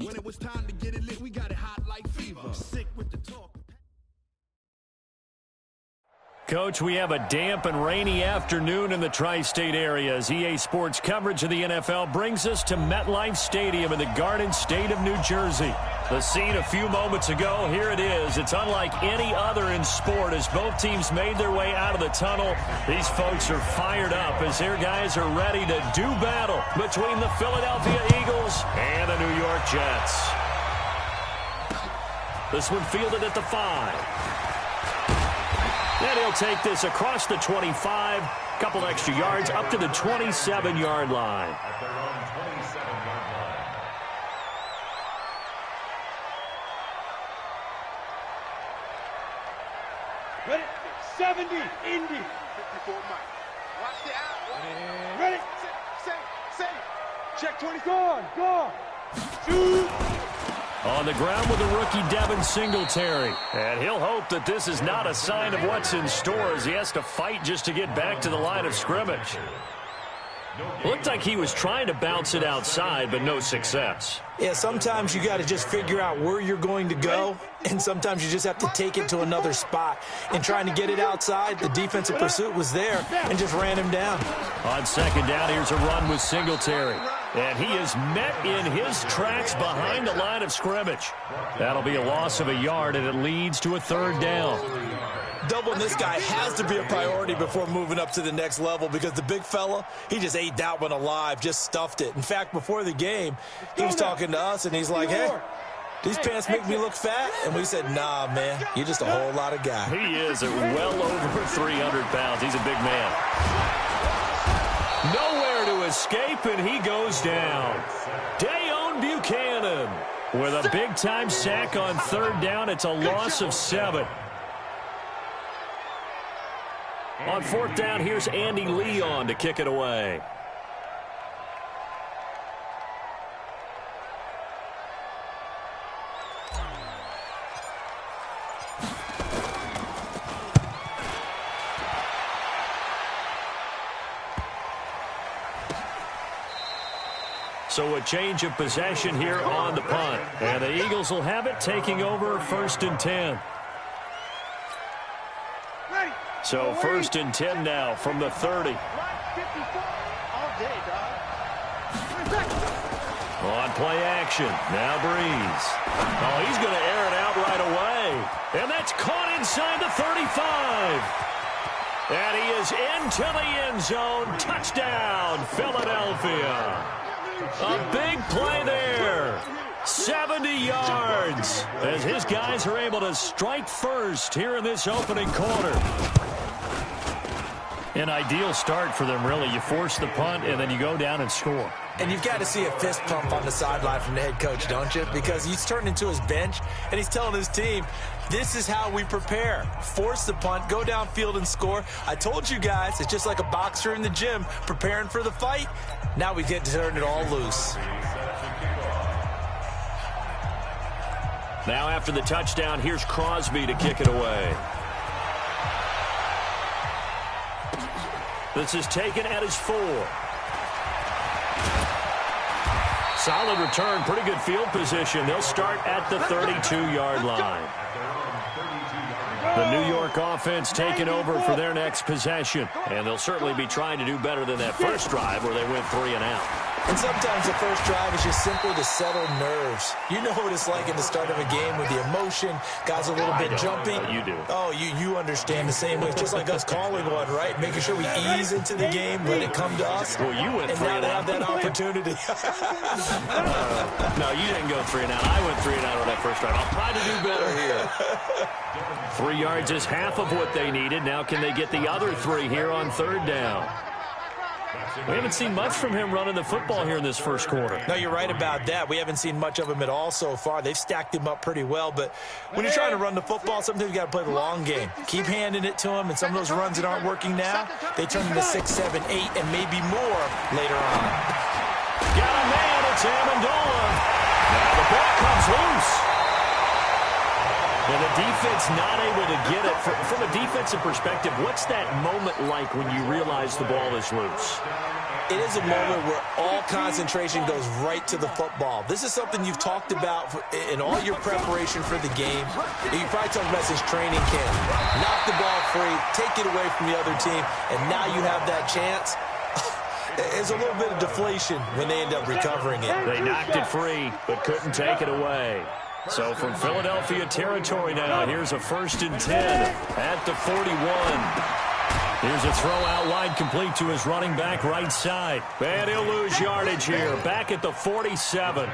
When it was time to get it lit, we got it hot like fever. Sick with the talk. Coach, we have a damp and rainy afternoon in the tri-state area as EA Sports coverage of the NFL brings us to MetLife Stadium in the Garden State of New Jersey. The scene a few moments ago, here it is. It's unlike any other in sport as both teams made their way out of the tunnel. These folks are fired up as their guys are ready to do battle between the Philadelphia Eagles and the New York Jets. This one fielded at the 5. And he'll take this across the 25, couple extra yards up to the 27-yard line. At their own 27-yard line. Ready? 70, Indy. 54 Mike. Watch the out. Ready? Say. Check 20. Gone. Shoot. On the ground with the rookie Devin Singletary. And he'll hope that this is not a sign of what's in store as he has to fight just to get back to the line of scrimmage. Looked like he was trying to bounce it outside, but no success. Yeah, sometimes you got to just figure out where you're going to go, and sometimes you just have to take it to another spot. And trying to get it outside, the defensive pursuit was there and just ran him down. On second down, here's a run with Singletary. And he is met in his tracks behind the line of scrimmage. That'll be a loss of a yard, and it leads to a third down. Doubling this guy has to be a priority before moving up to the next level because the big fella, he just ate that one alive, just stuffed it. In fact, before the game, he was talking to us, and he's like, hey, these pants make me look fat? And we said, nah, man, you're just a whole lot of guy. He is at well over 300 pounds. He's a big man. Nowhere to escape, and he goes down. Dayon Buchanan with a big-time sack on third down. It's a loss of 7. On fourth down, here's Andy Leon to kick it away. So a change of possession here on the punt. And the Eagles will have it, taking over 1st and 10. So 1st and 10 now from the 30. On play action. Now Breeze. Oh, he's going to air it out right away. And that's caught inside the 35. And he is into the end zone. Touchdown, Philadelphia. A big play there. 70 yards as his guys are able to strike first here in this opening quarter. An ideal start for them, really. You force the punt, and then you go down and score. And you've got to see a fist pump on the sideline from the head coach, don't you? Because he's turned into his bench, and he's telling his team, this is how we prepare. Force the punt, go downfield and score. I told you guys, it's just like a boxer in the gym preparing for the fight. Now we get to turn it all loose. Now after the touchdown, here's Crosby to kick it away. This is taken at his 4. Solid return, pretty good field position. They'll start at the 32-yard line. The New York offense taking over for their next possession. And they'll certainly be trying to do better than that first drive where they went 3 and out. And sometimes the first drive is just simply to settle nerves. You know what it's like in the start of a game with the emotion. Guys a little bit jumpy. You do. Oh, you understand the same way. It's just like us calling one, right? Making sure we ease into the game, let it come to us. Well, you went 3 and now out. to have that opportunity. No, you didn't go 3 and out. I went 3 and out on that first drive. I'll try to do better here. 3 yards is half of what they needed. Now can they get the other 3 here on third down? We haven't seen much from him running the football here in this first quarter. No, you're right about that. We haven't seen much of him at all so far. They've stacked him up pretty well, but when you're trying to run the football, sometimes you got to play the long game. Keep handing it to him, and some of those runs that aren't working now, they turn into 6, 7, 8, and maybe more later on. Got a man, it's Amendola. Now the ball comes loose. And the defense not able to get it. From a defensive perspective, what's that moment like when you realize the ball is loose? It is a moment where all concentration goes right to the football. This is something you've talked about in all your preparation for the game. You probably talked about since training camp. Knock the ball free, take it away from the other team, and now you have that chance. There's a little bit of deflation when they end up recovering it. They knocked it free, but couldn't take it away. So from Philadelphia territory now, here's a 1st and 10 at the 41. Here's a throw out wide, complete to his running back right side. And he'll lose yardage here, back at the 47.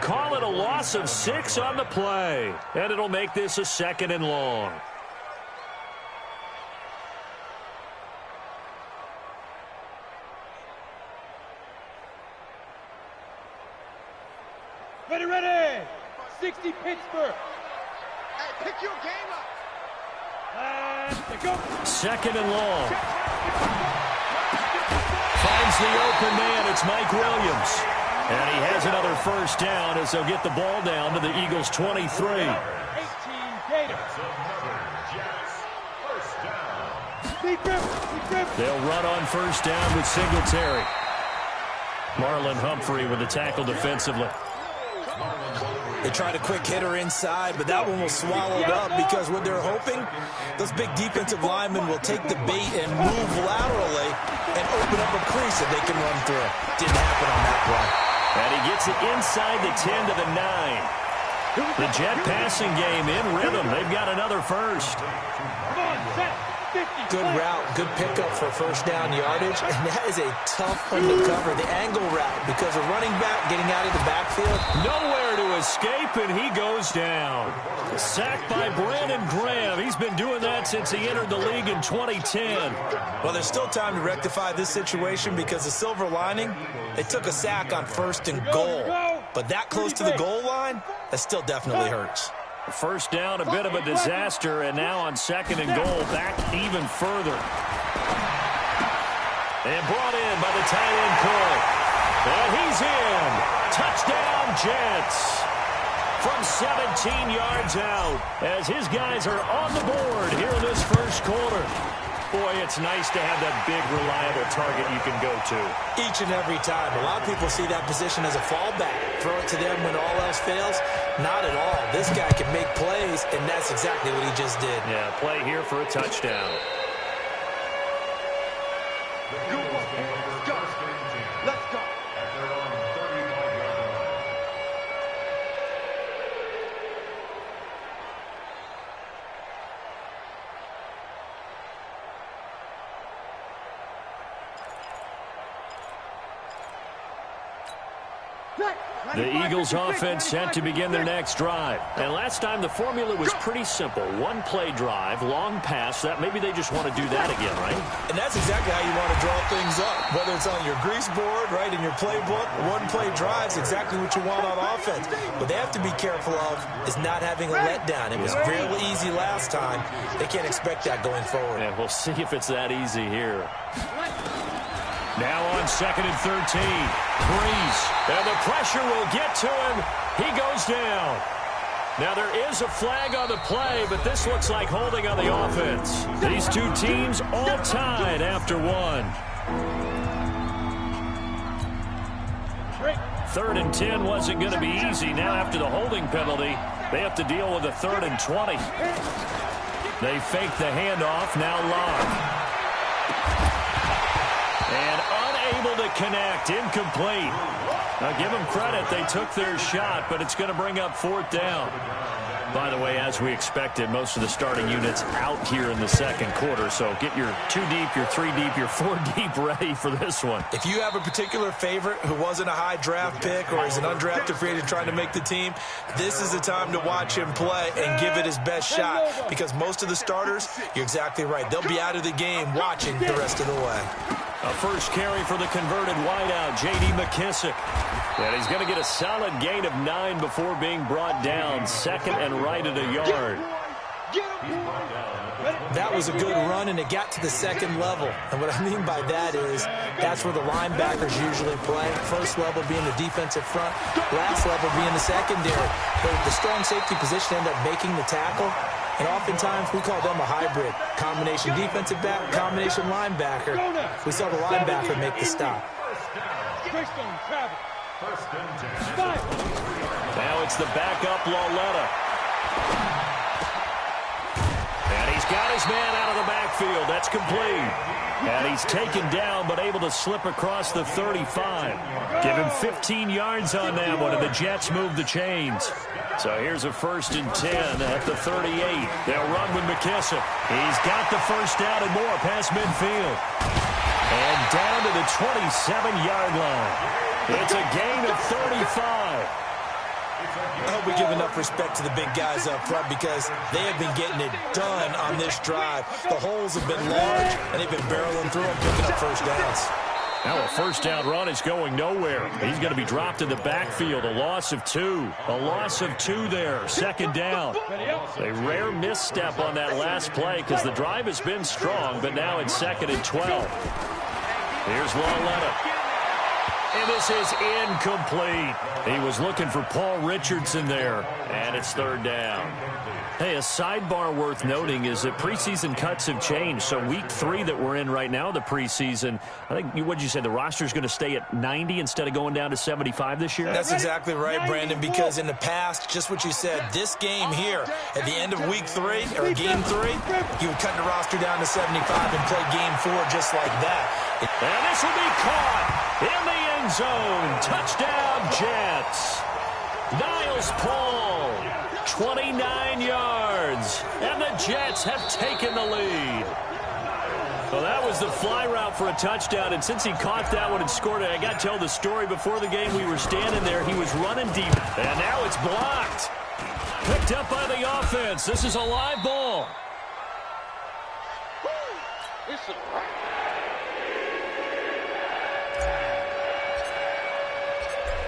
Call it a loss of 6 on the play. And it'll make this a 2nd and long. Ready, ready! 60 Pittsburgh. Hey, pick your game up. And go. 2nd and long. Finds the open man. It's Mike Williams. And he has another 1st down as they'll get the ball down to the Eagles' 23. 18 Gators. They'll run on 1st down with Singletary. Marlon Humphrey with the tackle defensively. They tried a quick hitter inside, but that one was swallowed up because what they're hoping, those big defensive linemen will take the bait and move laterally and open up a crease that they can run through. Didn't happen on that play. And he gets it inside the 10 to the 9. The Jet passing game in rhythm. They've got another 1st. Come on, set. 50. Good route, good pickup for 1st down yardage, and that is a tough one to cover, the angle route, because a running back getting out of the backfield. Nowhere to escape, and he goes down. Sacked by Brandon Graham. He's been doing that since he entered the league in 2010. Well, there's still time to rectify this situation because the silver lining, they took a sack on 1st and goal. But that close to the goal line, that still definitely hurts. 1st down, a bit of a disaster, and now on 2nd and goal, back even further. And brought in by the tight end Coy. And he's in. Touchdown, Jets. From 17 yards out, as his guys are on the board here in this 1st quarter. Boy, it's nice to have that big, reliable target you can go to. Each and every time. A lot of people see that position as a fallback. Throw it to them when all else fails. Not at all. This guy can make plays, and that's exactly what he just did. Yeah, play here for a touchdown. Let's go. The Eagles offense set to begin their next drive. And last time the formula was pretty simple. 1-play drive, long pass. That maybe they just want to do that again, right? And that's exactly how you want to draw things up. Whether it's on your grease board, right, in your playbook, 1-play drive is exactly what you want on offense. What they have to be careful of is not having a letdown. It was real easy last time. They can't expect that going forward. Yeah, we'll see if it's that easy here. Now on 2nd and 13. Breeze. And the pressure will get to him. He goes down. Now there is a flag on the play, but this looks like holding on the offense. These two teams all tied after 1. 3rd and 10 wasn't going to be easy. Now after the holding penalty, they have to deal with a 3rd and 20. They fake the handoff. Now Locke. And unable to connect. Incomplete. Now give them credit. They took their shot, but it's going to bring up 4th down. By the way, as we expected, most of the starting units out here in the 2nd quarter. So get your 2 deep, your 3 deep, your 4 deep ready for this one. If you have a particular favorite who wasn't a high draft pick or is an undrafted free agent trying to make the team, this is the time to watch him play and give it his best shot. Because most of the starters, you're exactly right, they'll be out of the game watching the rest of the way. A first carry for the converted wideout, J.D. McKissick. And he's going to get a solid gain of 9 before being brought down. 2nd and right at a yard. That was a good run, and it got to the 2nd level. And what I mean by that is that's where the linebackers usually play. First level being the defensive front, last level being the secondary. But the strong safety position ended up making the tackle. And oftentimes we call them a hybrid. Combination defensive back, combination linebacker. We saw the linebacker make the stop. Greystone travel. First and 10. Fire. Now it's the backup Lauletta. And he's got his man out of the backfield. That's complete. And he's taken down, but able to slip across the 35. Give him 15 yards on that one, and the Jets move the chains. So here's a first and 10 at the 38. They'll run with McKissick. He's got the first down and more past midfield. And down to the 27-yard line. It's a gain of 35. I hope we give enough respect to the big guys up front because they have been getting it done on this drive. The holes have been large, and they've been barreling through them, picking up first downs. Now a first down run is going nowhere. He's going to be dropped in the backfield. A loss of 2. A loss of 2 there. Second down. A rare misstep on that last play because the drive has been strong, but now it's 2nd and 12. Here's Lauletta. And this is incomplete. He was looking for Paul Richardson there, and it's 3rd down. Hey, a sidebar worth noting is that preseason cuts have changed. So week 3 that we're in right now, the preseason, I think, what'd you say, the roster's going to stay at 90 instead of going down to 75 this year? That's exactly right, Brandon, because in the past, just what you said, this game here, at the end of week 3, or game 3, you would cut the roster down to 75 and play game 4 just like that. And this will be caught in the end zone. Touchdown, Jets. Niles Paul, 29 yards, and the Jets have taken the lead. Well, that was the fly route for a touchdown, and since he caught that one and scored it, I got to tell the story. Before the game, we were standing there. He was running deep, and now it's blocked. Picked up by the offense. This is a live ball.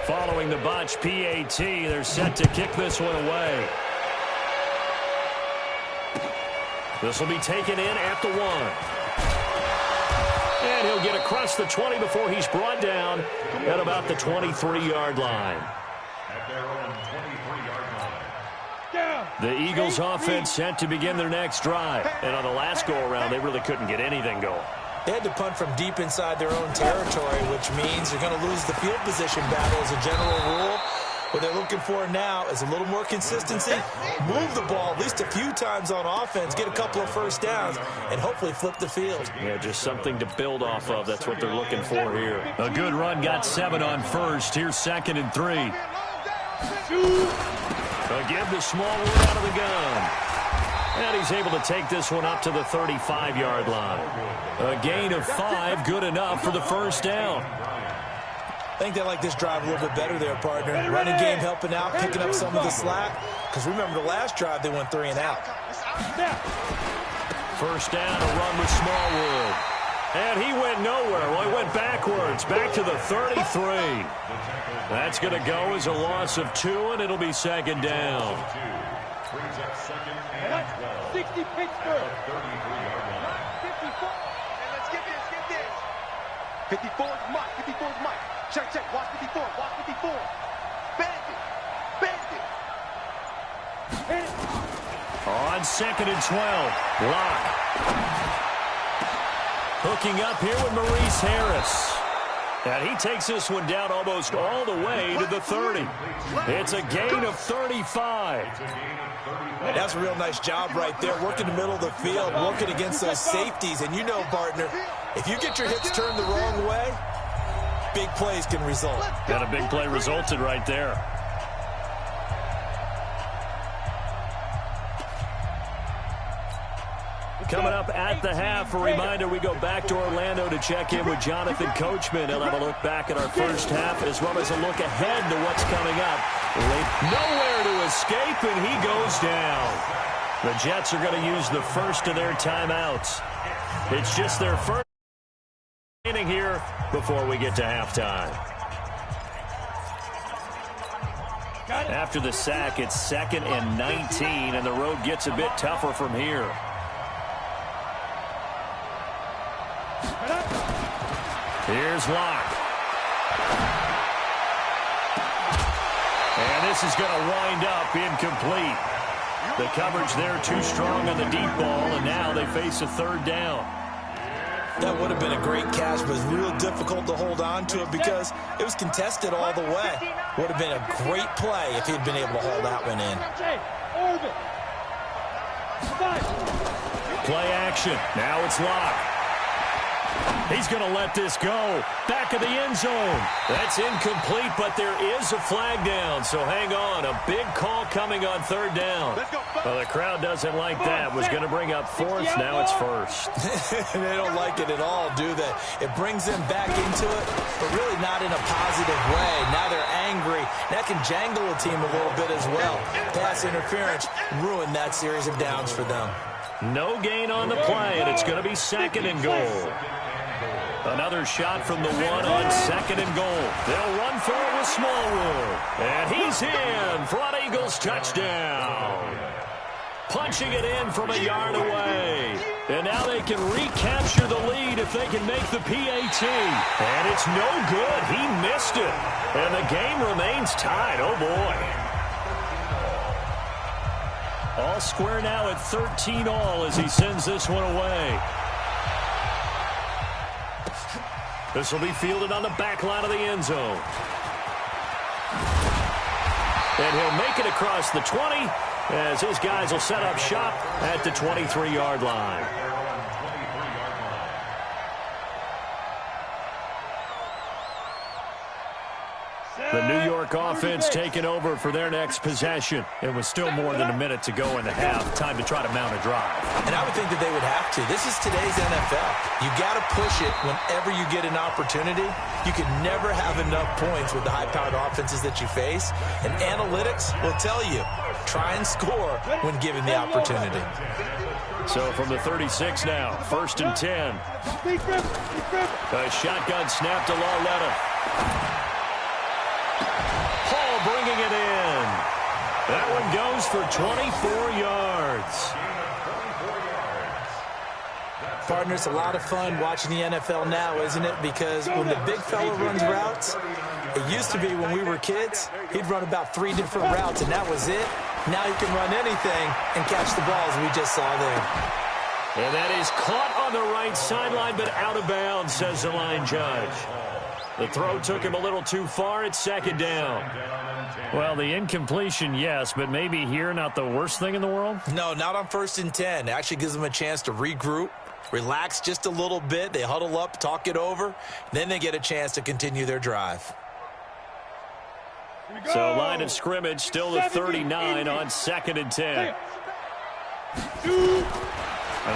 Following the botch PAT, they're set to kick this one away. This will be taken in at the 1. And he'll get across the 20 before he's brought down at about the 23-yard line. At their own 23-yard line. The Eagles offense set to begin their next drive. And on the last go-around, they really couldn't get anything going. They had to punt from deep inside their own territory, which means they're going to lose the field position battle as a general rule. What they're looking for now is a little more consistency, move the ball at least a few times on offense, get a couple of first downs, and hopefully flip the field. Yeah, just something to build off of. That's what they're looking for here. A good run got 7 on first. Here's 2nd and 3. Again, the small one out of the gun. And he's able to take this one up to the 35-yard line. A gain of 5, good enough for the first down. I think they like this drive a little bit better there, partner. Running game helping out, picking up some of the slack. Because remember, the last drive, they went 3 and out. First down, a run with Smallwood. And he went nowhere. Well, he went backwards, back to the 33. That's going to go as a loss of 2, and it'll be 2nd down. Brings up 2nd and 12. 60 Pittsburgh. 33-yard line. 54. And let's get this. 54 is Mike. 54 is Mike. Check. Watch 54. Watch 54. Bandit. Hit it. On 2nd and 12, Locke. Hooking up here with Maurice Harris. And he takes this one down almost all the way to the 30. It's a gain of 35. That's a real nice job right there, working the middle of the field, working against those safeties. And you know, partner, if you get your hips turned the wrong way, big plays can result. And a big play resulted right there. Coming up at the half, a reminder, we go back to Orlando to check in with Jonathan Coachman. He'll have a look back at our first half as well as a look ahead to what's coming up. Nowhere to escape, and he goes down. The Jets are going to use the first of their timeouts. It's just their first inning here before we get to halftime. After the sack, it's 2nd and 19, and the road gets a bit tougher from here. Here's Locke. And this is going to wind up incomplete. The coverage there too strong on the deep ball, and now they face a 3rd down. That would have been a great catch, but it was real difficult to hold on to it because it was contested all the way. Would have been a great play if he'd been able to hold that one in. Play action. Now it's locked. He's going to let this go. Back of the end zone. That's incomplete, but there is a flag down, so hang on. A big call coming on third down. Well, the crowd doesn't like that. Was going to bring up fourth. Now it's first. They don't like it at all, do they? It brings them back into it, but really not in a positive way. Now they're angry. That can jangle a team a little bit as well. Pass interference ruined that series of downs for them. No gain on the play, and it's going to be second and goal. Another shot from the one on second and goal. They'll run for it with Smallwood. And he's in for an Eagles touchdown. Punching it in from a yard away. And now they can recapture the lead if they can make the PAT. And it's no good. He missed it. And the game remains tied. Oh, boy. All square now at 13 all as he sends this one away. This will be fielded on the back line of the end zone. And he'll make it across the 20 as his guys will set up shop at the 23-yard line. The New York offense taking over for their next possession. It was still more than a minute to go in the half. Time to try to mount a drive. And I would think that they would have to. This is today's NFL. You got to push it whenever you get an opportunity. You can never have enough points with the high-powered offenses that you face. And analytics will tell you, try and score when given the opportunity. So from the 36 now, 1st and 10. A shotgun snap to Lauletta. Bringing it in. That one goes for 24 yards. Partner, it's a lot of fun watching the NFL now, isn't it? Because when the big fella runs routes, it used to be when we were kids, he'd run about 3 different routes, and that was it. Now he can run anything and catch the balls we just saw there. And that is caught on the right sideline, but out of bounds, says the line judge. The throw took him a little too far. It's second down. Well, the incompletion, yes, but maybe here not the worst thing in the world? No, not on 1st and 10. It actually gives them a chance to regroup, relax just a little bit. They huddle up, talk it over. Then they get a chance to continue their drive. So line of scrimmage still the 39 on 2nd and 10. And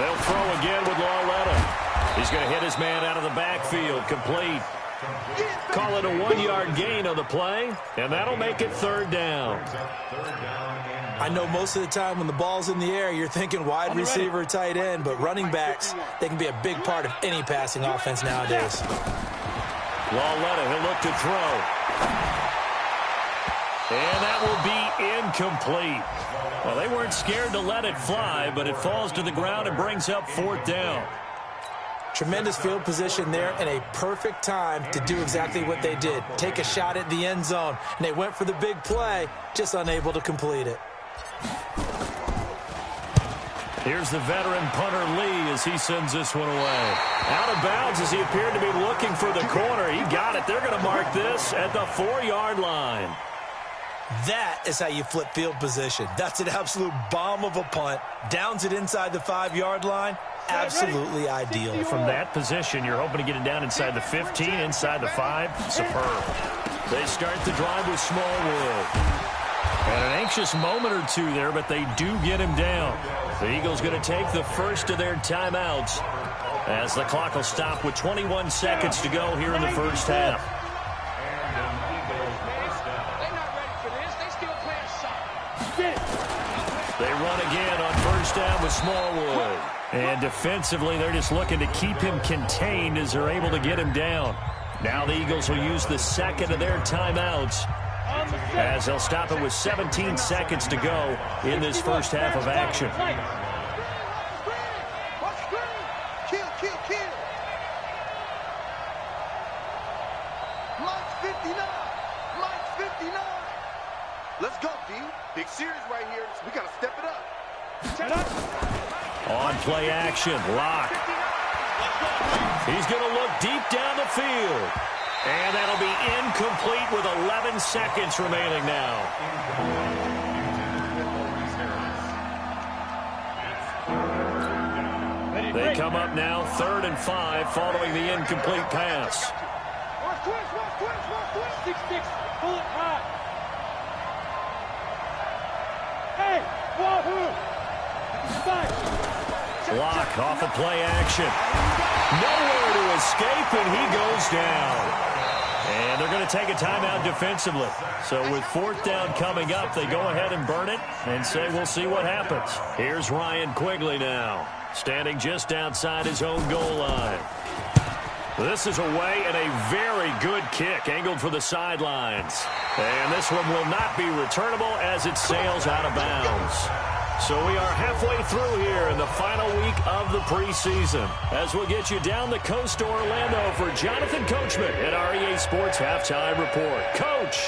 they'll throw again with Lauletta. He's going to hit his man out of the backfield. Complete. Call it a 1-yard gain on the play, and that'll make it 3rd down. I know most of the time when the ball's in the air, you're thinking wide receiver, tight end, but running backs, they can be a big part of any passing offense nowadays. Lauletta, he'll look to throw. And that will be incomplete. Well, they weren't scared to let it fly, but it falls to the ground and brings up 4th down. Tremendous field position there and a perfect time to do exactly what they did. Take a shot at the end zone. And they went for the big play, just unable to complete it. Here's the veteran punter Lee as he sends this one away. Out of bounds as he appeared to be looking for the corner. He got it. They're going to mark this at the 4-yard line. That is how you flip field position. That's an absolute bomb of a punt. Downs it inside the 5-yard line. Absolutely ideal. From that position, you're hoping to get it down inside the 15, inside the 5. Superb. They start the drive with Smallwood. And an anxious moment or two there, but they do get him down. The Eagles going to take the first of their timeouts as the clock will stop with 21 seconds to go here in the first half. They run again on 1st down with Smallwood. And defensively, they're just looking to keep him contained as they're able to get him down. Now the Eagles will use the second of their timeouts as they'll stop it with 17 seconds to go in this first half of action. Kill. Mike's 59. Mike's 59. Let's go, D. Big series right here. We got to step it up. On play action, lock. He's going to look deep down the field. And that'll be incomplete with 11 seconds remaining now. They come up now 3rd and 5 following the incomplete pass. Pull it high. Hey, wahoo! Lock off of play action. Nowhere to escape, and he goes down. And they're going to take a timeout defensively. So with 4th down coming up, they go ahead and burn it and say we'll see what happens. Here's Ryan Quigley now, standing just outside his own goal line. This is away and a very good kick angled for the sidelines. And this one will not be returnable as it sails out of bounds. So we are halfway through here in the final week of the preseason, as we'll get you down the coast to Orlando for Jonathan Coachman at our EA Sports Halftime Report. Coach!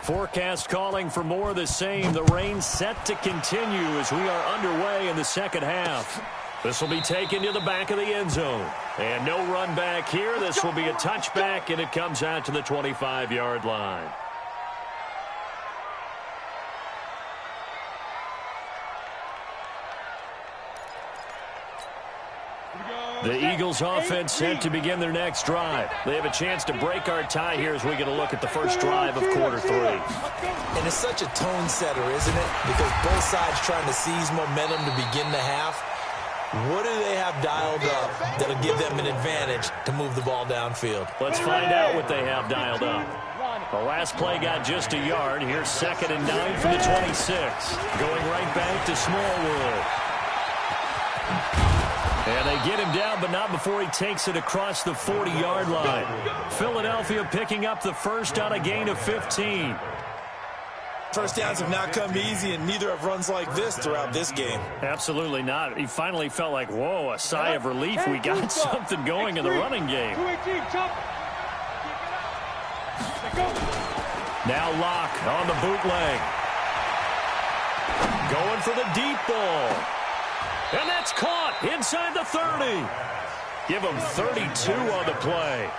Forecast calling for more of the same. The rain set to continue as we are underway in the second half. This will be taken to the back of the end zone. And no run back here. This will be a touchback, and it comes out to the 25-yard line. The Eagles offense set to begin their next drive. They have a chance to break our tie here as we get a look at the first drive of quarter 3. And it's such a tone setter, isn't it? Because both sides trying to seize momentum to begin the half. What do they have dialed up that'll give them an advantage to move the ball downfield? Let's find out what they have dialed up. The last play got just a yard. Here's 2nd and 9 from the 26. Going right back to Smallwood. And they get him down, but not before he takes it across the 40-yard line. Philadelphia picking up the first on a gain of 15. First downs have not come easy, and neither have runs like this throughout this game. Absolutely not. He finally felt like, whoa, a sigh of relief. We got something going in the running game. Now Locke on the bootleg. Going for the deep ball. And that's caught inside the 30. Give them 32 on the play.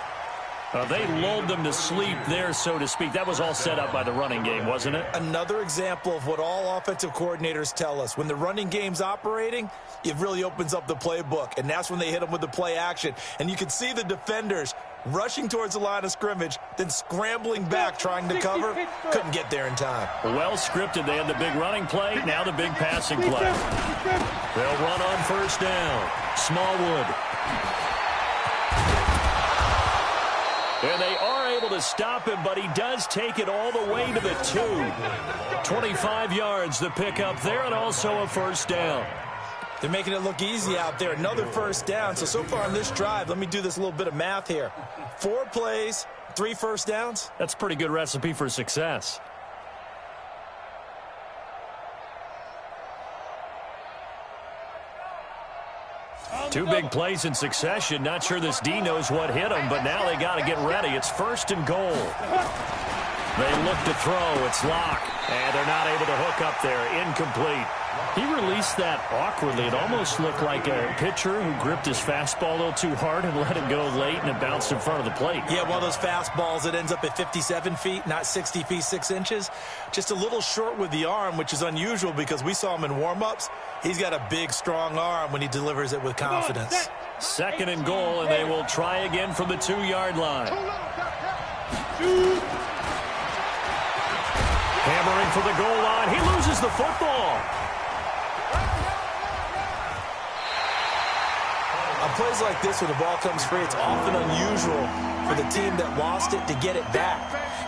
They lulled them to sleep there, so to speak. That was all set up by the running game, wasn't it? Another example of what all offensive coordinators tell us. When the running game's operating, it really opens up the playbook, and that's when they hit them with the play action. And you can see the defenders rushing towards the line of scrimmage, then scrambling back trying to cover. Couldn't get there in time. Well scripted. They had the big running play, now the big passing play. They'll run on first down. Smallwood. And they are able to stop him, but he does take it all the way to the 2. 25 yards the pickup there, and also a first down. They're making it look easy out there. Another first down. So far on this drive, let me do this little bit of math here. 4 plays, 3 first downs. That's a pretty good recipe for success. Two big plays in succession. Not sure this D knows what hit him, but now they got to get ready. It's 1st and goal. They look to throw. It's Locke. And they're not able to hook up there. Incomplete. He released that awkwardly. It almost looked like a pitcher who gripped his fastball a little too hard and let it go late, and it bounced in front of the plate. Yeah, one of those fastballs that ends up at 57 feet, not 60 feet 6 inches. Just a little short with the arm, which is unusual because we saw him in warm-ups. He's got a big, strong arm when he delivers it with confidence. 2nd and goal, and they will try again from the 2-yard line. Hammering for the goal line. He loses the football. On plays like this where the ball comes free, it's often unusual for the team that lost it to get it back.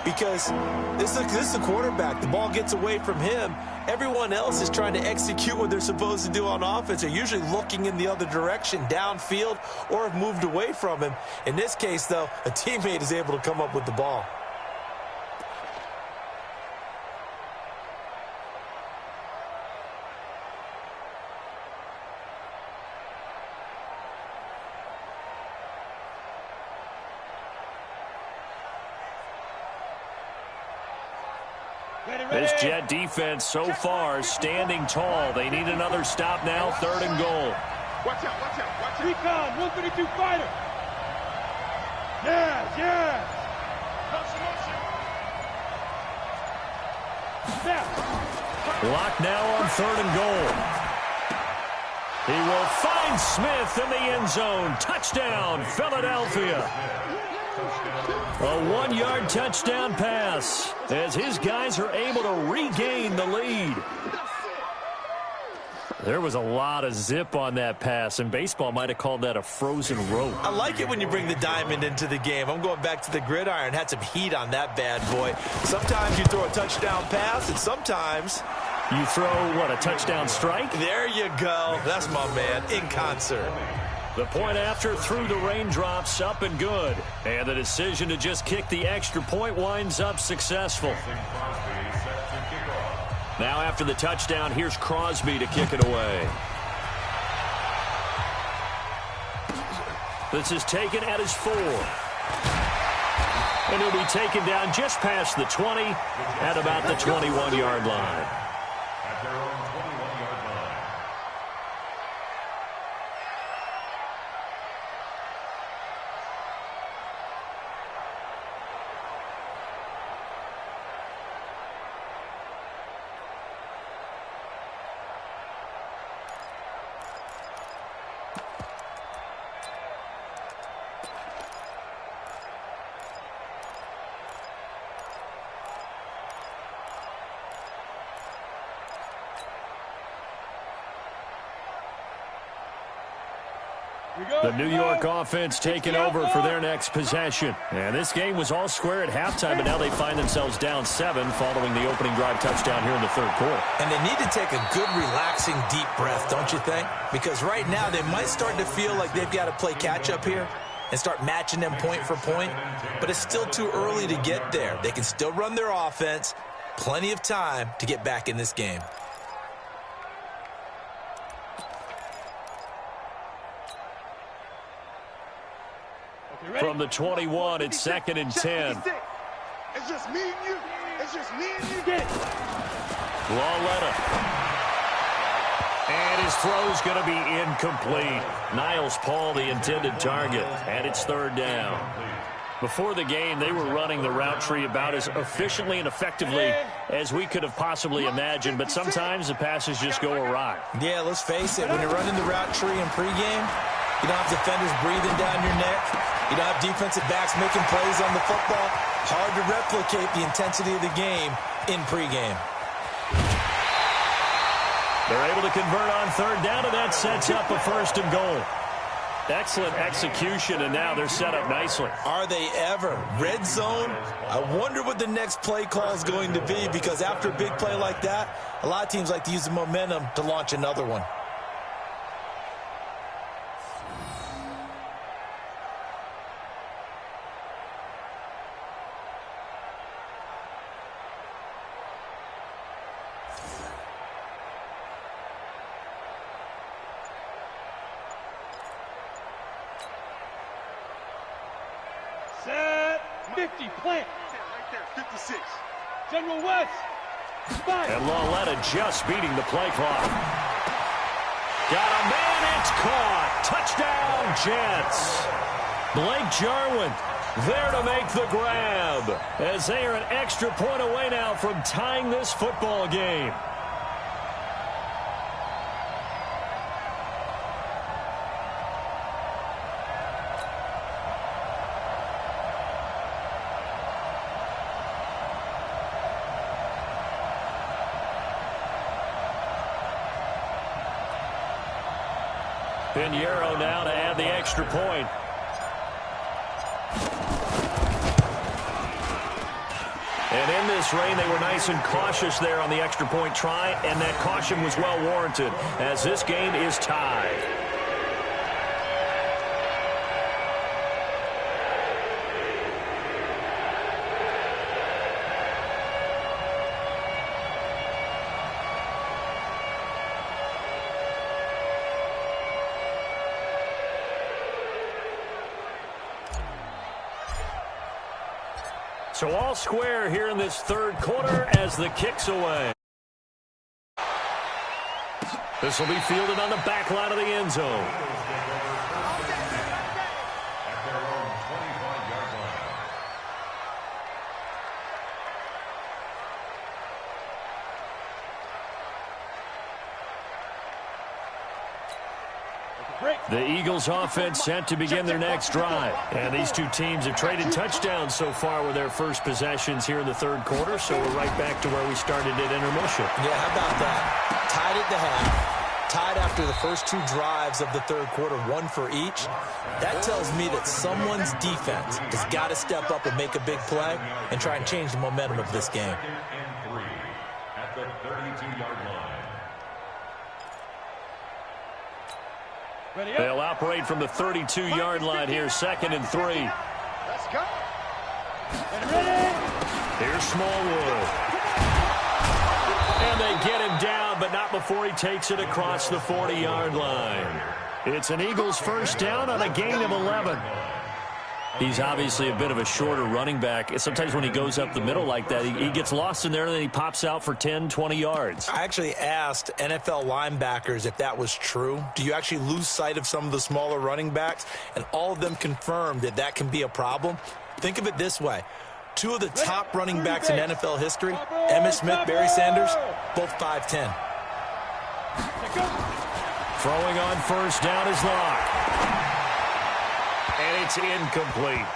Because this is the quarterback. The ball gets away from him. Everyone else is trying to execute what they're supposed to do on offense. They're usually looking in the other direction, downfield, or have moved away from him. In this case, though, a teammate is able to come up with the ball. This Jet defense so far standing tall. They need another stop now, 3rd and goal. Watch out, watch out, watch out. Recon, 132 fighter. Yes, yes. Snap. Lock now on 3rd and goal. He will find Smith in the end zone. Touchdown, Philadelphia. A 1-yard touchdown pass as his guys are able to regain the lead. There was a lot of zip on that pass, and baseball might have called that a frozen rope. I like it when you bring the diamond into the game. I'm going back to the gridiron. Had some heat on that bad boy. Sometimes you throw a touchdown pass, and sometimes you throw, what, a touchdown strike? There you go. That's my man, in concert. The point after through the raindrops, up and good. And the decision to just kick the extra point winds up successful. Now after the touchdown, here's Crosby to kick it away. This is taken at his 4. And he'll be taken down just past the 20 at about the 21-yard line. At their own 21-yard line. The New York offense taking over for their next possession. And this game was all square at halftime, but now they find themselves down 7 following the opening drive touchdown here in the 3rd quarter. And they need to take a good, relaxing, deep breath, don't you think? Because right now they might start to feel like they've got to play catch-up here and start matching them point for point. But it's still too early to get there. They can still run their offense. Plenty of time to get back in this game. From the 21, it's 2nd and 10. It's just me and you. It's just me and you. Get it. Lawletta. And his throw's going to be incomplete. Niles Paul, the intended target, and it's 3rd down. Before the game, they were running the route tree about as efficiently and effectively as we could have possibly imagined, but sometimes the passes just go awry. Yeah, let's face it, when you're running the route tree in pregame, you don't have defenders breathing down your neck. You don't have defensive backs making plays on the football. Hard to replicate the intensity of the game in pregame. They're able to convert on 3rd down, and that sets up a 1st and goal. Excellent execution, and now they're set up nicely. Are they ever? Red zone? I wonder what the next play call is going to be, because after a big play like that, a lot of teams like to use the momentum to launch another one. Set. 50. Plant. Right there. 56. General West. Spike. And Lawletta just beating the play clock. Got a man, it's caught. Touchdown, Jets. Blake Jarwin there to make the grab as they are an extra point away now from tying this football game. Pinheiro now to add the extra point. And in this rain, they were nice and cautious there on the extra point try, and that caution was well warranted as this game is tied. So all square here in this third quarter as the kick's away. This will be fielded on the back line of the end zone. The Eagles offense set to begin their next drive. And these two teams have traded touchdowns so far with their first possessions here in the third quarter, so we're right back to where we started at intermission. Yeah, how about that? Tied at the half, tied after the first two drives of the third quarter, one for each. That tells me that someone's defense has got to step up and make a big play and try and change the momentum of this game. At the 32-yard line. They'll operate from the 32-yard line here, 2nd and 3. Let's go. Here's Smallwood. And they get him down, but not before he takes it across the 40-yard line. It's an Eagles first down on a gain of 11. He's obviously a bit of a shorter running back. Sometimes when he goes up the middle like that, he gets lost in there, and then he pops out for 10, 20 yards. I actually asked NFL linebackers if that was true. Do you actually lose sight of some of the smaller running backs? And all of them confirmed that that can be a problem. Think of it this way. Two of the top running backs in NFL history, Emmitt Smith, Barry Sanders, both 5'10". Throwing on first down is Locke. And it's incomplete.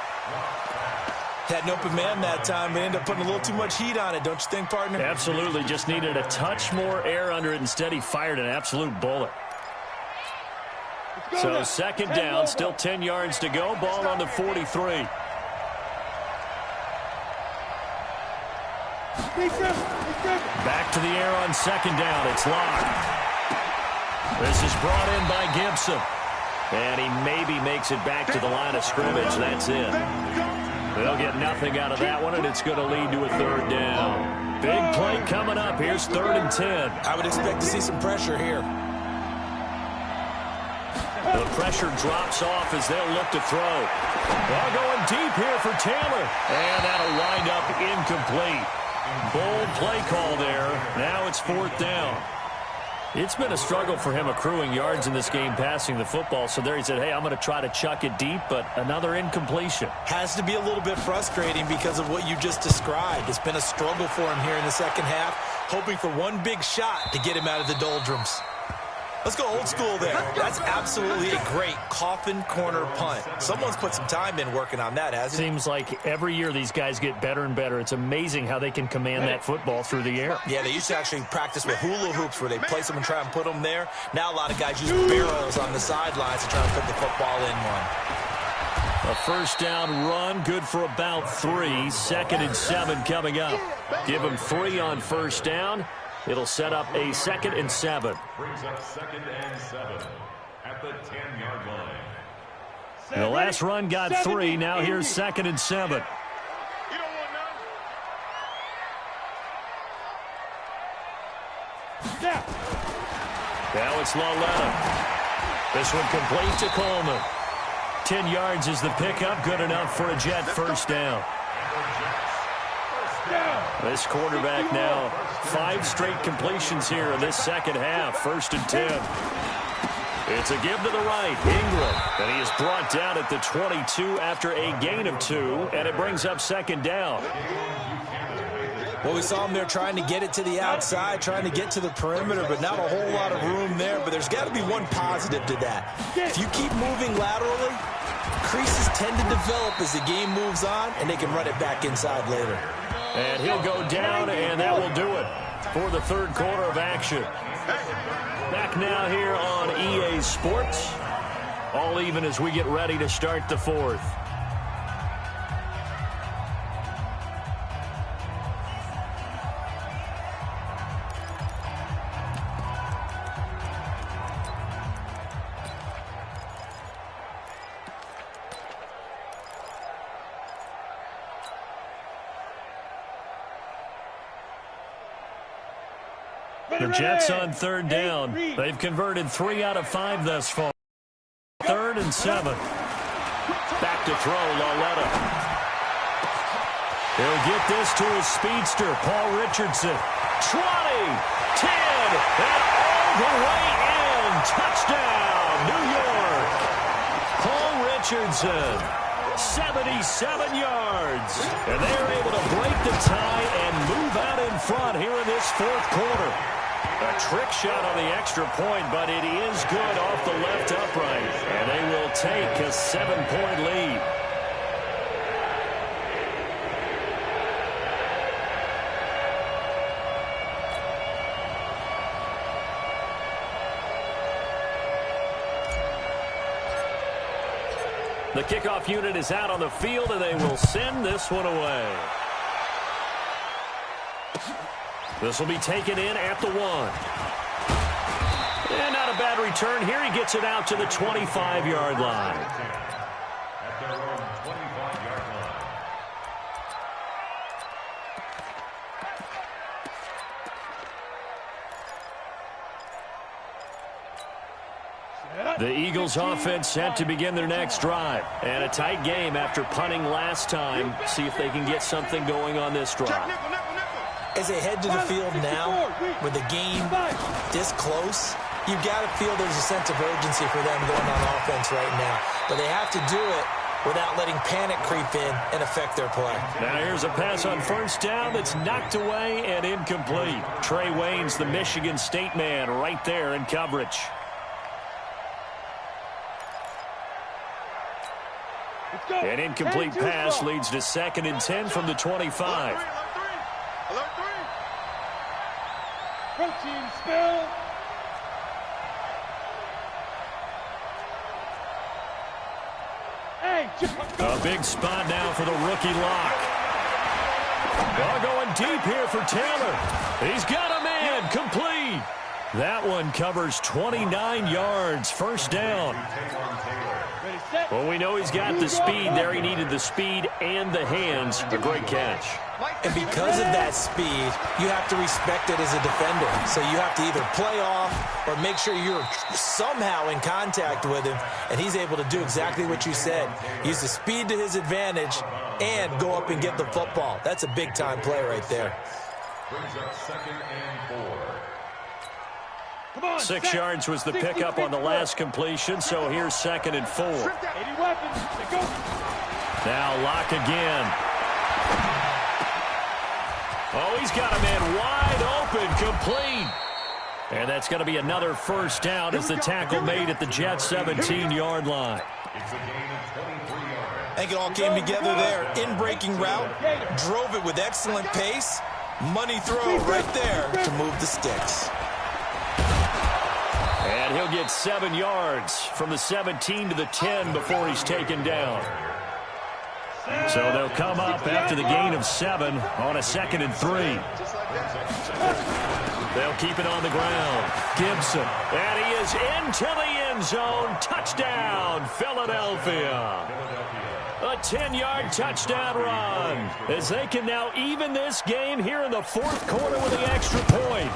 Had an open man that time, but ended up putting a little too much heat on it, don't you think, partner? Absolutely. Just needed a touch more air under it. Instead, he fired an absolute bullet. So second down, still 10 yards to go. Ball on the 43. Back to the air on second down. It's Locke. This is brought in by Gibson. And he maybe makes it back to the line of scrimmage. That's it. They'll get nothing out of that one, and it's going to lead to a third down. Big play coming up. Here's 3rd and 10. I would expect to see some pressure here. The pressure drops off as they'll look to throw. They're going deep here for Taylor. And that'll wind up incomplete. Bold play call there. Now it's 4th down. It's been a struggle for him accruing yards in this game passing the football. So there he said, hey, I'm going to try to chuck it deep, but another incompletion. Has to be a little bit frustrating because of what you just described. It's been a struggle for him here in the second half, hoping for one big shot to get him out of the doldrums. Let's go old school there. That's absolutely a great coffin corner punt. Someone's put some time in working on that, hasn't it? Seems like every year these guys get better and better. It's amazing how they can command that football through the air. Yeah, they used to actually practice with hula hoops where they place them and try and put them there. Now a lot of guys use barrels on the sidelines to try and put the football in one. A first down run, good for about 3. 2nd and 7 coming up. Give him 3 on first down. It'll set up a 2nd and 7. Brings up 2nd and 7 at the 10-yard line. And the last run got 3. Now here's 2nd and 7. You don't want none. Now it's Laletta. This one complete to Coleman. 10 yards is the pickup. Good enough for a Jet first down. This quarterback now 5 straight completions here in this second half. 1st and 10. It's a give to the right. Ingram. And he is brought down at the 22 after a gain of 2. And it brings up 2nd down. Well, we saw him there trying to get it to the outside, trying to get to the perimeter, but not a whole lot of room there. But there's got to be one positive to that. If you keep moving laterally, creases tend to develop as the game moves on, and they can run it back inside later. And he'll go down, and that will do it for the third quarter of action. Back now here on EA Sports. All even as we get ready to start the fourth. The Jets on 3rd down. They've converted 3 out of 5 thus far. 3rd and 7. Back to throw, Laletta. He'll get this to his speedster, Paul Richardson. 20, 10, and all the way in. Touchdown, New York. Paul Richardson, 77 yards. And they're able to break the tie and move out in front here in this fourth quarter. A trick shot on the extra point, but it is good off the left upright. And they will take a 7-point lead. The kickoff unit is out on the field, and they will send this one away. This will be taken in at the 1. And not a bad return here. He gets it out to the 25-yard line. At their own 25-yard line. The Eagles offense set to begin their next drive. And a tight game after punting last time. See if they can get something going on this drive. As they head to the field now, with the game this close, you've got to feel there's a sense of urgency for them going on offense right now. But they have to do it without letting panic creep in and affect their play. Now here's a pass on first down that's knocked away and incomplete. Trey Waynes, the Michigan State man, right there in coverage. An incomplete pass leads to 2nd and 10 from the 25. Protein spill. Hey, a big spot now for the rookie lock. Ball going deep here for Taylor. He's got a man complete. That one covers 29 yards. First down. Well, we know he's got the speed there. He needed the speed and the hands. A great catch. And because of that speed, you have to respect it as a defender. So you have to either play off or make sure you're somehow in contact with him, and he's able to do exactly what you said. Use the speed to his advantage and go up and get the football. That's a big-time play right there. Brings up 2nd and 4. 6 yards was the pickup on the last completion, so here's 2nd and 4. 80 weapons. Go. Now lock again. Oh, he's got a man wide open, complete. And that's going to be another first down as the tackle made at the Jets' 17-yard line. It's a gain of 23 yards. I think it all came together there. In-breaking route, drove it with excellent pace. Money throw right there to move the sticks. And he'll get 7 yards from the 17 to the 10 before he's taken down. So they'll come up after the gain of 7 on a 2nd and 3. They'll keep it on the ground. Gibson. And he is into the end zone. Touchdown, Philadelphia. A 10-yard touchdown run as they can now even this game here in the fourth quarter with the extra point.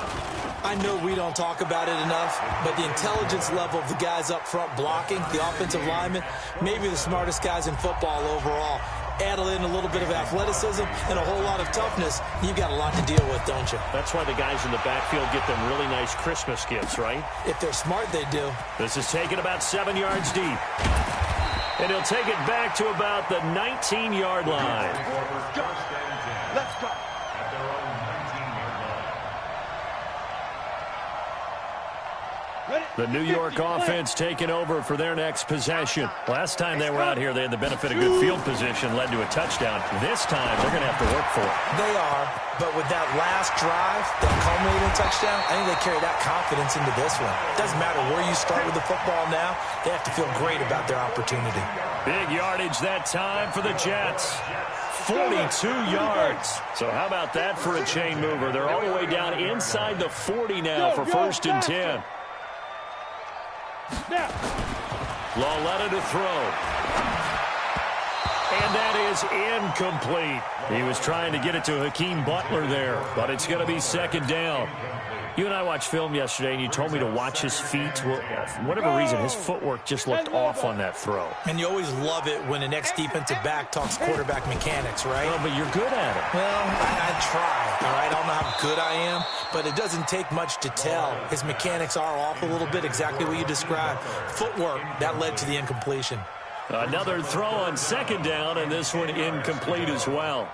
I know we don't talk about it enough, but the intelligence level of the guys up front blocking, the offensive linemen, maybe the smartest guys in football overall. Add in a little bit of athleticism and a whole lot of toughness, you've got a lot to deal with, don't you? That's why the guys in the backfield get them really nice Christmas gifts, right? If they're smart, they do. This is taken about 7 yards deep. And he'll take it back to about the 19-yard line. Let's go. At their own 19-yard line. The New York offense taking over for their next possession. Last time they were out here, they had the benefit of good field position, led to a touchdown. This time, they're going to have to work for it. They are, but with that last drive, that culminating touchdown, I think they carry that confidence into this one. Doesn't matter where you start with the football now, they have to feel great about their opportunity. Big yardage that time for the Jets. 42 yards. So how about that for a chain mover? They're all the way down inside the 40 now for 1st and 10. Lauletta to throw. And that is incomplete. He was trying to get it to Hakeem Butler there, but it's going to be second down. You and I watched film yesterday, and you told me to watch his feet. Well, for whatever reason, his footwork just looked off on that throw. And you always love it when an ex-defensive back talks quarterback mechanics, right? Well, but you're good at it. Well, I try, all right? I don't know how good I am, but it doesn't take much to tell. His mechanics are off a little bit, exactly what you described. Footwork, that led to the incompletion. Another throw on second down, and this one incomplete as well.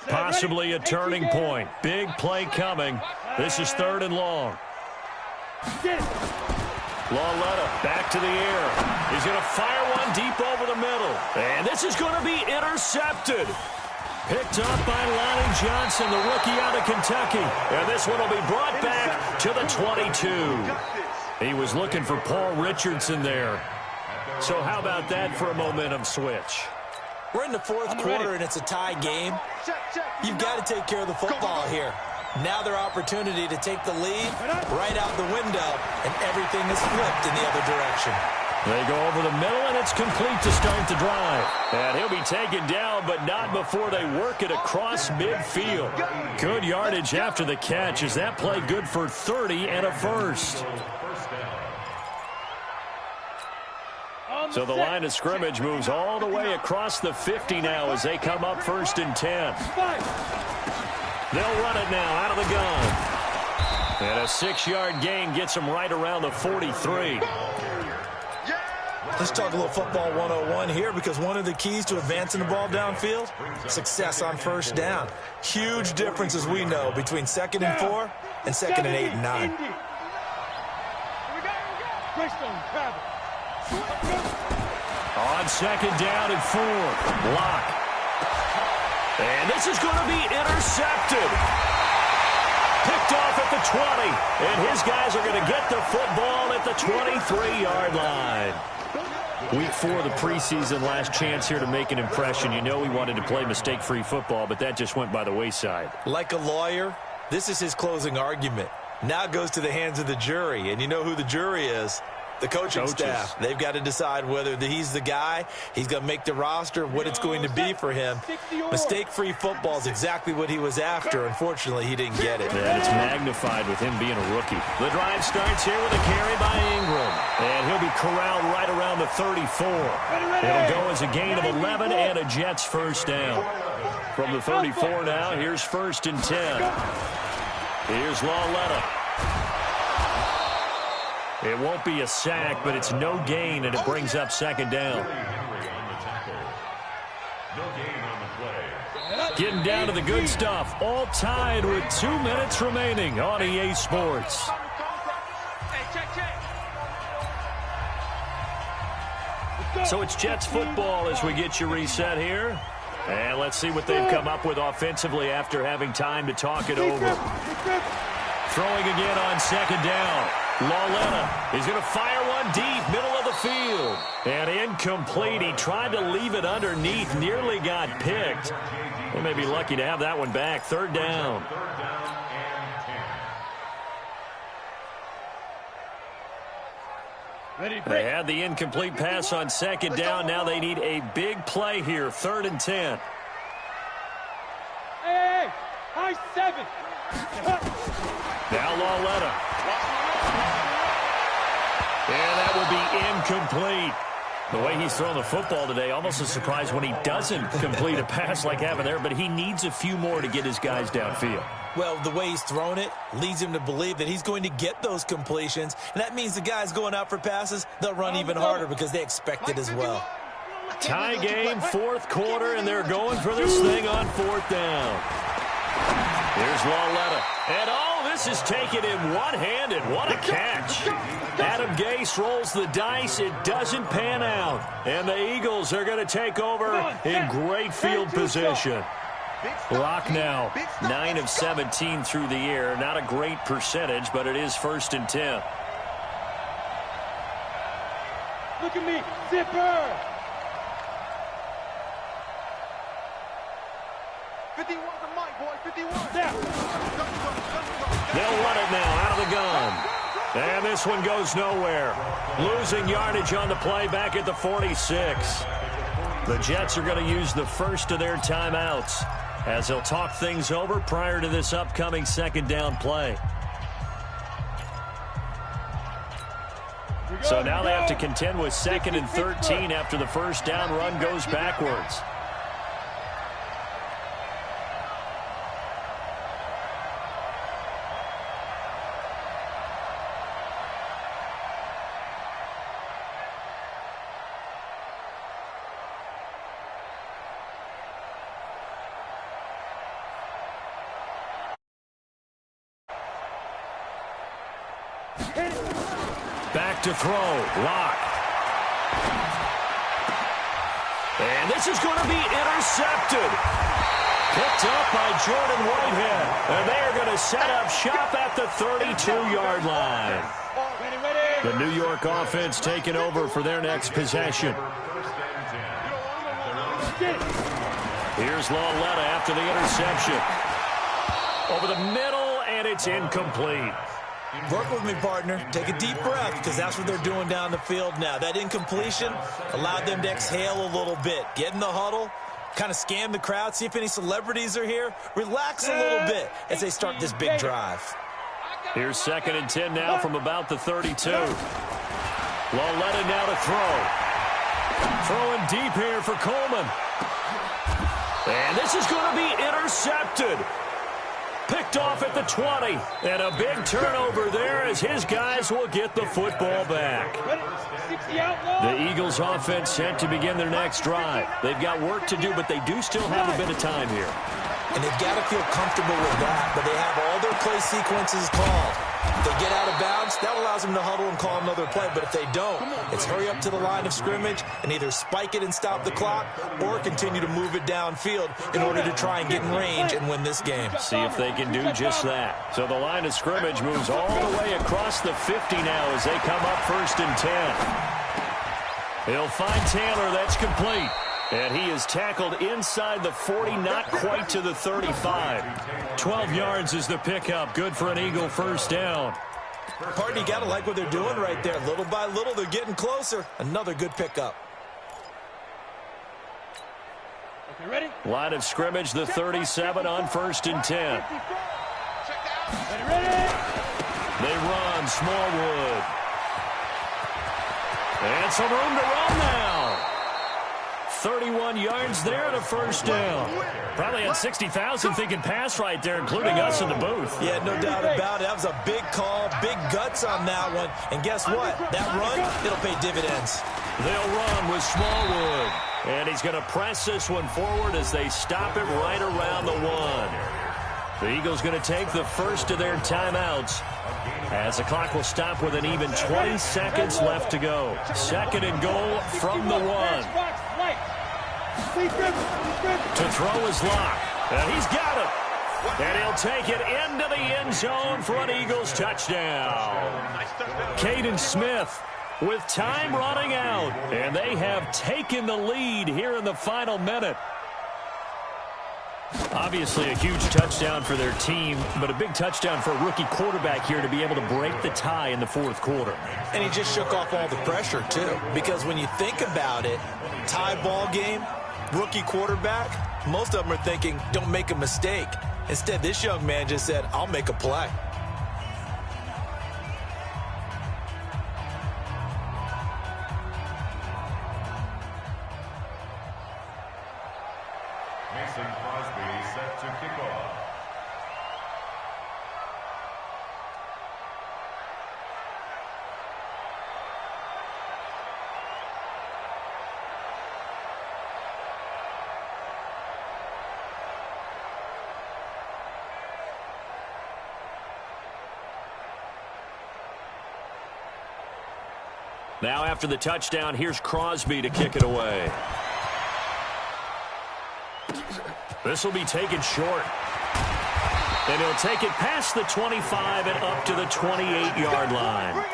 Possibly a turning point. Big play coming. This is third and long. Lauletta back to the air. He's going to fire one deep over the middle. And this is going to be intercepted. Picked up by Lonnie Johnson, the rookie out of Kentucky. And this one will be brought back to the 22. He was looking for Paul Richardson there. So how about that for a momentum switch? We're in the fourth quarter, and it's a tie game. You've got to take care of the football here. Now their opportunity to take the lead right out the window, and everything is flipped in the other direction. They go over the middle, and it's complete to start the drive. And he'll be taken down, but not before they work it across midfield. Good yardage after the catch. Is that play good for 30 and a first? So the line of scrimmage moves all the way across the 50 now as they come up first and 10. They'll run it now out of the gun. And a 6-yard gain gets them right around the 43. Let's talk a little football 101 here, because one of the keys to advancing the ball downfield, success on first down. Huge difference, as we know, between 2nd and 4 and 2nd and 8 and 9. On second down and 4. Block. And this is going to be intercepted. Picked off at the 20. And his guys are going to get the football at the 23-yard line. Week 4 of the preseason, last chance here to make an impression. You know he wanted to play mistake-free football, but that just went by the wayside. Like a lawyer, this is his closing argument. Now it goes to the hands of the jury, and you know who the jury is. The coaching staff. They've got to decide whether he's the guy, he's going to make the roster, what it's going to be for him. Mistake-free football is exactly what he was after. Unfortunately, he didn't get it. And it's magnified with him being a rookie. The drive starts here with a carry by Ingram. And he'll be corralled right around the 34. It'll go as a gain of 11 and a Jets first down. From the 34 now, here's first and 10. Here's Lauletta. It won't be a sack, but it's no gain, and it brings up second down. Getting down to the good stuff. All tied with 2 minutes remaining on EA Sports. So it's Jets football as we get you reset here. And let's see what they've come up with offensively after having time to talk it over. Throwing again on second down. Lauletta is going to fire one deep, middle of the field. And incomplete. He tried to leave it underneath, nearly got picked. They may be lucky to have that one back. Third down. They had the incomplete pass on second down. Now they need a big play here. Third and 10. Hey, high 7. Now Lauletta. And that will be incomplete. The way he's thrown the football today, almost a surprise when he doesn't complete a pass like having there, but he needs a few more to get his guys downfield. Well, the way he's thrown it leads him to believe that he's going to get those completions, and that means the guys going out for passes, they'll run even harder because they expect it as well. Tie game, fourth quarter, and they're going for this thing on fourth down. Here's Lauletta. And this is taken in one-handed. What a catch. Adam Gase rolls the dice. It doesn't pan out. And the Eagles are going to take over in great field position. Lock now, 9 of 17 through the air. Not a great percentage, but it is first and 10. Look at me, zipper. 51 to Mike, boy, 51. They'll run it now out of the gun. And this one goes nowhere. Losing yardage on the play back at the 46. The Jets are going to use the first of their timeouts as they'll talk things over prior to this upcoming second down play. So now they have to contend with 2nd and 13 after the first down run goes backwards. Back to throw. Lock. And this is going to be intercepted. Picked up by Jordan Whitehead. And they are going to set up shop at the 32-yard line. The New York offense taking over for their next possession. Here's Lauletta after the interception. Over the middle, and it's incomplete. Work with me, partner. Take a deep breath, because that's what they're doing down the field now. That incompletion allowed them to exhale a little bit. Get in the huddle, kind of scan the crowd, see if any celebrities are here. Relax a little bit as they start this big drive. Here's 2nd and 10 now from about the 32. Lauletta now to throw. Throwing deep here for Coleman. And this is going to be intercepted. Picked off at the 20. And a big turnover there as his guys will get the football back. The Eagles offense set to begin their next drive. They've got work to do, but they do still have a bit of time here. And they've got to feel comfortable with that, but they have all their play sequences called. If they get out of bounds, that allows them to huddle and call another play. But if they don't, it's hurry up to the line of scrimmage and either spike it and stop the clock or continue to move it downfield in order to try and get in range and win this game. See if they can do just that. So the line of scrimmage moves all the way across the 50 now as they come up 1st and 10. He'll find Taylor. That's complete. And he is tackled inside the 40, not quite to the 35. 12 yards is the pickup. Good for an Eagle first down. Partner, you got to like what they're doing right there. Little by little, they're getting closer. Another good pickup. Okay, ready? Line of scrimmage, the 37 on 1st and 10. Ready? They run, Smallwood. And some room to run now. 31 yards there and a first down. Probably had 60,000 thinking pass right there, including us in the booth. Yeah, no doubt about it. That was a big call, big guts on that one. And guess what? That run, it'll pay dividends. They'll run with Smallwood. And he's going to press this one forward as they stop it right around the 1. The Eagles going to take the first of their timeouts as the clock will stop with an even 20 seconds left to go. 2nd and goal from the 1. To throw his lock. And he's got it. And he'll take it into the end zone for an Eagles touchdown. Caden Smith with time running out. And they have taken the lead here in the final minute. Obviously a huge touchdown for their team, but a big touchdown for a rookie quarterback here to be able to break the tie in the 4th quarter. And he just shook off all the pressure, too. Because when you think about it, tie ball game, rookie quarterback, most of them are thinking, don't make a mistake. Instead, this young man just said, I'll make a play. Mason Crosby set to kick off. Now after the touchdown, here's Crosby to kick it away. This will be taken short. And he'll take it past the 25 and up to the 28-yard line.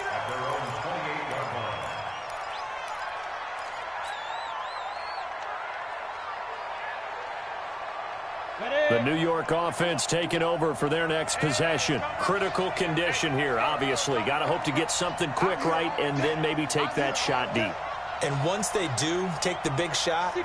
Ready? The New York offense taking over for their next possession. Critical condition here, obviously. Got to hope to get something quick right and then maybe take that shot deep. And once they do take the big shot,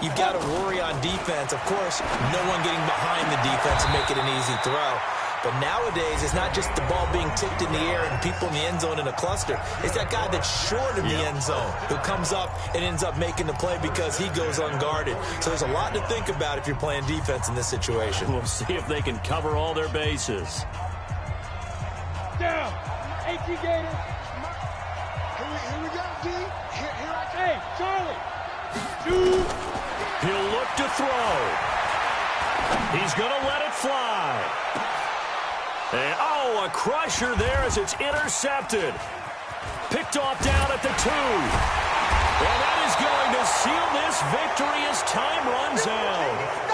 you've got to worry on defense. Of course, no one getting behind the defense and make it an easy throw. But nowadays, it's not just the ball being tipped in the air and people in the end zone in a cluster. It's that guy that's short of the end zone who comes up and ends up making the play because he goes unguarded. So there's a lot to think about if you're playing defense in this situation. We'll see if they can cover all their bases. Down. 18 Gators. Here we go, D. Here I come. Hey, Charlie. Two. He'll look to throw. He's going to let it fly. And, oh, a crusher there as it's intercepted. Picked off down at the 2. And that is going to seal this victory as time runs out.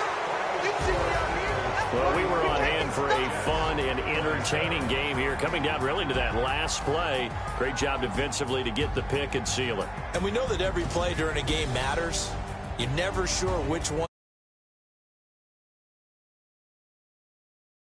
Well, we were on hand for a fun and entertaining game here, coming down really to that last play. Great job defensively to get the pick and seal it. And we know that every play during a game matters. You're never sure which one.